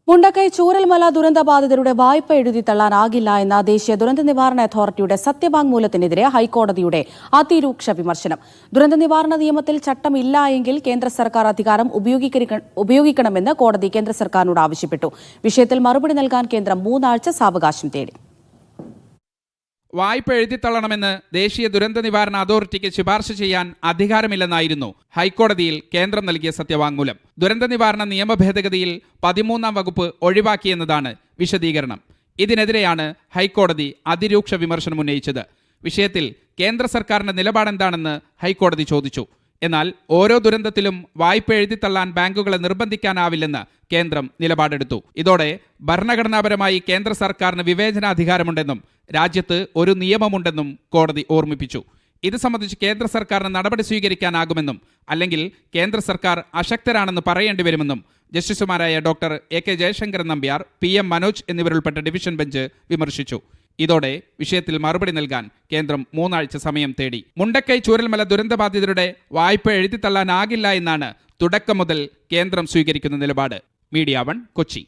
മുണ്ടക്കൈ ചൂരൽമല ദുരന്തബാധിതരുടെ വായ്പ എഴുതിത്തള്ളാനാകില്ല എന്ന ദേശീയ ദുരന്ത നിവാരണ അതോറിറ്റിയുടെ സത്യവാങ്മൂലത്തിനെതിരെ ഹൈക്കോടതിയുടെ അതിരൂക്ഷ വിമർശനം. ദുരന്ത നിവാരണ നിയമത്തിൽ ചട്ടമില്ല എങ്കിൽ കേന്ദ്ര സർക്കാർ അധികാരം ഉപയോഗിക്കണമെന്ന് കോടതി കേന്ദ്ര സർക്കാരിനോട് ആവശ്യപ്പെട്ടു. വിഷയത്തിൽ മറുപടി നൽകാൻ കേന്ദ്രം 3 ആഴ്ച സാവകാശം തേടി. വായ്പ എഴുതിത്തള്ളണമെന്ന് ദേശീയ ദുരന്ത നിവാരണ അതോറിറ്റിക്ക് ശുപാർശ ചെയ്യാൻ അധികാരമില്ലെന്നായിരുന്നു ഹൈക്കോടതിയിൽ കേന്ദ്രം നൽകിയ സത്യവാങ്മൂലം. ദുരന്ത നിവാരണ നിയമ ഭേദഗതിയിൽ 13-ാം വകുപ്പ് ഒഴിവാക്കിയെന്നതാണ് വിശദീകരണം. ഇതിനെതിരെയാണ് ഹൈക്കോടതി അതിരൂക്ഷ വിമർശനം ഉന്നയിച്ചത്. വിഷയത്തിൽ കേന്ദ്ര സർക്കാരിന്റെ നിലപാടെന്താണെന്ന് ഹൈക്കോടതി ചോദിച്ചു. എന്നാൽ ഓരോ ദുരന്തത്തിലും വായ്പ എഴുതിത്തള്ളാൻ ബാങ്കുകളെ നിർബന്ധിക്കാനാവില്ലെന്ന് കേന്ദ്രം നിലപാടെടുത്തു. ഇതോടെ ഭരണഘടനാപരമായി കേന്ദ്ര സർക്കാരിന് വിവേചനാധികാരമുണ്ടെന്നും രാജ്യത്ത് ഒരു നിയമമുണ്ടെന്നും കോടതി ഓർമ്മിപ്പിച്ചു. ഇത് സംബന്ധിച്ച് കേന്ദ്ര സർക്കാരിന് നടപടി സ്വീകരിക്കാനാകുമെന്നും അല്ലെങ്കിൽ കേന്ദ്ര സർക്കാർ അശക്തരാണെന്ന് പറയേണ്ടി വരുമെന്നും ജസ്റ്റിസുമാരായ doctor AK Jayasankaran Nambiar, PM Manoj എന്നിവരുൾപ്പെട്ട ഡിവിഷൻ ബെഞ്ച് വിമർശിച്ചു. ഇതോടെ വിഷയത്തിൽ മറുപടി നൽകാൻ കേന്ദ്രം 3 ആഴ്ച സമയം തേടി. മുണ്ടക്കൈ ചൂരൽമല ദുരന്തബാധിതരുടെ വായ്പ എഴുതിത്തള്ളാനാകില്ല എന്നാണ് തുടക്കം മുതൽ കേന്ദ്രം സ്വീകരിക്കുന്ന നിലപാട്. മീഡിയ 1 കൊച്ചി.